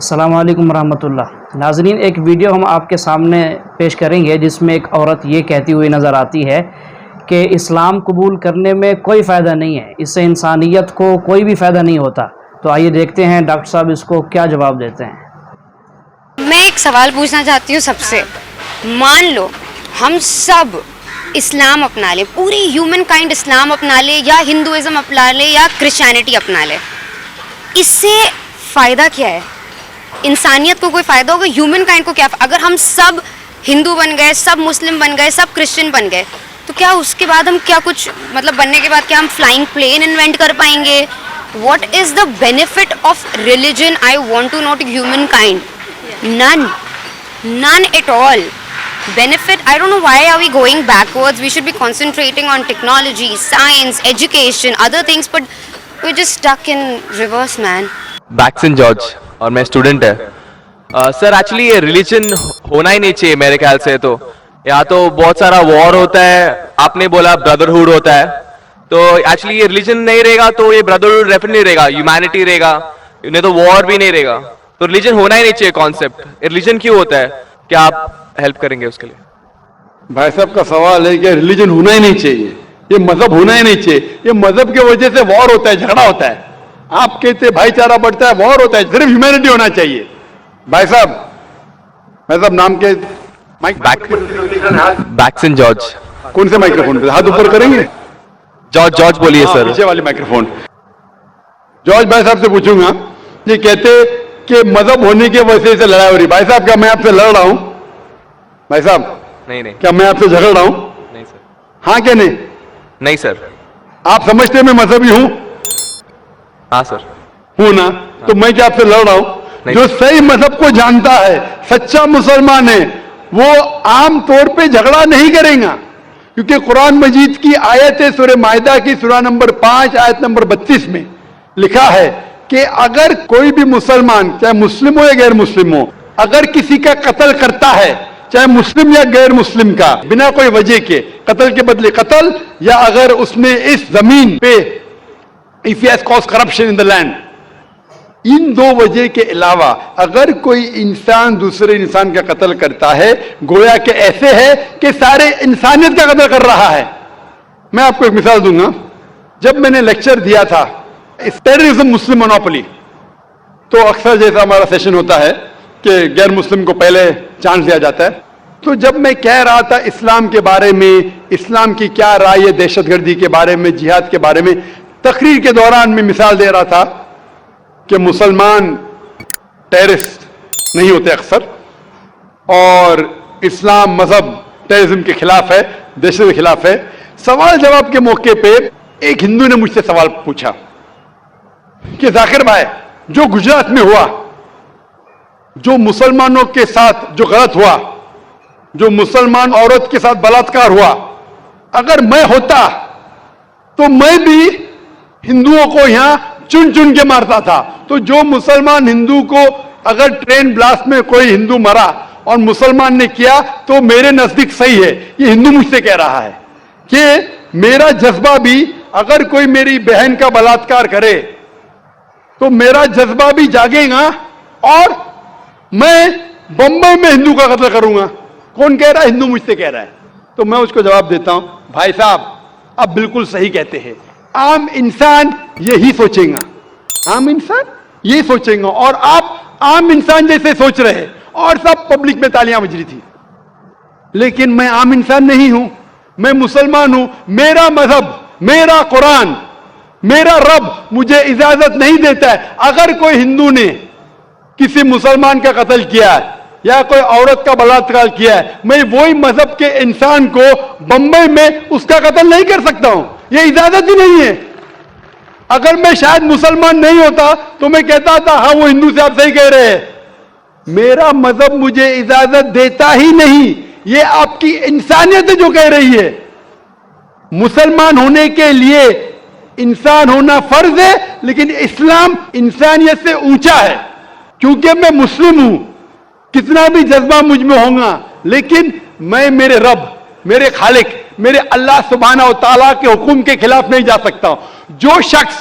السلام علیکم ورحمۃ اللہ۔ ناظرین، ایک ویڈیو ہم آپ کے سامنے پیش کریں گے جس میں ایک عورت یہ کہتی ہوئی نظر آتی ہے کہ اسلام قبول کرنے میں کوئی فائدہ نہیں ہے، اس سے انسانیت کو کوئی بھی فائدہ نہیں ہوتا۔ تو آئیے دیکھتے ہیں ڈاکٹر صاحب اس کو کیا جواب دیتے ہیں۔ میں ایک سوال پوچھنا چاہتی ہوں سب سے، مان لو ہم سب اسلام اپنا لیں، پوری ہیومن کائنڈ اسلام اپنا لے یا ہندوازم اپنا لے یا کرسچینٹی اپنا لے، اس سے فائدہ کیا ہے؟ انسانیت کو کوئی فائدہ ہوگا؟ ہیومن کائنڈ کو کیا؟ اگر ہم سب ہندو بن گئے، سب مسلم بن گئے، سب کرسچن بن گئے، تو کیا اس کے بعد ہم کیا کچھ مطلب بننے کے بعد کیا ہم فلائنگ پلین انوینٹ کر پائیں گے؟ What is the benefit of religion? I want to know humankind, none at all benefit. I don't know why are we going backwards. We should be concentrating on technology, science, education, other things, but we're just stuck in reverse, man. بیکسن George اور میں student ہے سر۔ Actually یہ religion ہونا ہی نہیں چاہیے میرے خیال سے۔ تو یہاں تو بہت سارا وار ہوتا ہے، آپ نے بولا بردرہڈ ہوتا ہے، تو ایکچولی یہ ریلیجن نہیں رہے گا تو یہ بردرہڈ ڈیفینیٹلی نہیں رہے گا، ہیومینٹی رہے گا، نہیں تو وار بھی نہیں رہے گا۔ تو ریلیجن ہونا ہی نہیں چاہیے کانسیپٹ۔ ریلیجن کیوں ہوتا ہے؟ کیا آپ ہیلپ کریں گے اس کے لیے؟ بھائی صاحب کا سوال ہے کہ ریلیجن ہونا ہی نہیں چاہیے، یہ مذہب ہونا ہی نہیں چاہیے، یہ مذہب کی وجہ سے وار ہوتا ہے، جھگڑا ہوتا ہے، آپ کہتے بھائی چارہ بڑھتا ہے، وار ہوتا ہے، صرف ہیومینٹی ہونا چاہیے۔ بھائی صاحب نام کے بیکسن جارج۔ کون سے مائکروفون پہ ہاتھ اوپر کریں گے؟ جارج بولیے سر۔ پیچھے والے مائکروفون۔ جارج بھائی صاحب سے پوچھوں گا، یہ کہتے کہ مذہب ہونے کی وجہ سے لڑائی ہو رہی، بھائی صاحب کیا میں آپ سے لڑ رہا ہوں؟ بھائی صاحب نہیں کیا میں آپ سے جھگڑ رہا ہوں؟ نہیں سر۔ ہاں کہ نہیں؟ نہیں سر۔ آپ سمجھتے ہیں میں مذہبی ہوں؟ ہاں سر۔ ہوں نا؟ تو میں کیا آپ سے لڑ رہا ہوں؟ جو صحیح مذہب کو جانتا ہے، سچا مسلمان ہے، وہ عام طور پہ جھگڑا نہیں کرے گا، کیونکہ قرآن مجید کی آیت ہے سورہ مائدہ کی سورہ نمبر 5 آیت نمبر 32 میں لکھا ہے کہ اگر کوئی بھی مسلمان، چاہے مسلم ہو یا غیر مسلم ہو، اگر کسی کا قتل کرتا ہے، چاہے مسلم یا غیر مسلم کا، بنا کوئی وجہ کے، قتل کے بدلے قتل، یا اگر اس نے اس زمین پہ if he has caused corruption in the land، ان دو وجہ کے علاوہ اگر کوئی انسان دوسرے انسان کا قتل کرتا ہے، گویا کہ ایسے ہے کہ سارے انسانیت کا قتل کر رہا ہے۔ میں آپ کو ایک مثال دوں گا۔ جب میں نے لیکچر دیا تھا ٹیررزم مسلم مونوپولی، تو اکثر جیسا ہمارا سیشن ہوتا ہے کہ غیر مسلم کو پہلے چانس دیا جاتا ہے، تو جب میں کہہ رہا تھا اسلام کے بارے میں، اسلام کی کیا رائے ہے دہشت گردی کے بارے میں، جہاد کے بارے میں، تقریر کے دوران میں مثال دے رہا تھا کہ مسلمان ٹیررسٹ نہیں ہوتے اکثر، اور اسلام مذہب ٹیررزم کے خلاف ہے، دہشت کے خلاف ہے۔ سوال جواب کے موقع پہ ایک ہندو نے مجھ سے سوال پوچھا کہ ذاکر بھائی، جو گجرات میں ہوا، جو مسلمانوں کے ساتھ جو غلط ہوا، جو مسلمان عورت کے ساتھ بلاತ್کار ہوا، اگر میں ہوتا تو میں بھی ہندوؤں کو یہاں چن چن کے مارتا تھا۔ تو جو مسلمان ہندو کو، اگر ٹرین بلاسٹ میں کوئی ہندو مرا اور مسلمان نے کیا تو میرے نزدیک صحیح ہے۔ یہ ہندو مجھ سے کہہ رہا ہے کہ میرا جذبہ بھی، اگر کوئی میری بہن کا بلاತ್کار کرے تو میرا جذبہ بھی جاگے گا اور میں بمبئی میں ہندو کا قتل کروں گا۔ کون کہہ رہا ہے؟ ہندو مجھ سے کہہ رہا ہے۔ تو میں اس کو جواب دیتا ہوں، بھائی صاحب آپ بالکل صحیح کہتے ہیں، عام انسان یہی سوچیں گا، عام انسان یہی سوچیں گا، اور آپ عام انسان جیسے سوچ رہے، اور سب پبلک میں تالیاں بج رہی تھی، لیکن میں عام انسان نہیں ہوں، میں مسلمان ہوں۔ میرا مذہب، میرا قرآن، میرا رب مجھے اجازت نہیں دیتا ہے اگر کوئی ہندو نے کسی مسلمان کا قتل کیا ہے یا کوئی عورت کا بلاತ್کار کیا ہے، میں وہی مذہب کے انسان کو بمبئی میں اس کا قتل نہیں کر سکتا ہوں، یہ اجازت ہی نہیں ہے۔ اگر میں شاید مسلمان نہیں ہوتا تو میں کہتا تھا ہاں وہ ہندو سے آپ صحیح کہہ رہے ہیں، میرا مذہب مجھے اجازت دیتا ہی نہیں، یہ آپ کی انسانیت جو کہہ رہی ہے۔ مسلمان ہونے کے لیے انسان ہونا فرض ہے، لیکن اسلام انسانیت سے اونچا ہے، کیونکہ میں مسلم ہوں، کتنا بھی جذبہ مجھ میں ہوگا، لیکن میں میرے رب، میرے خالق، میرے اللہ سبحانہ و تعالیٰ کے حکم کے خلاف نہیں جا سکتا ہوں۔ جو شخص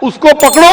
اس کو پکڑو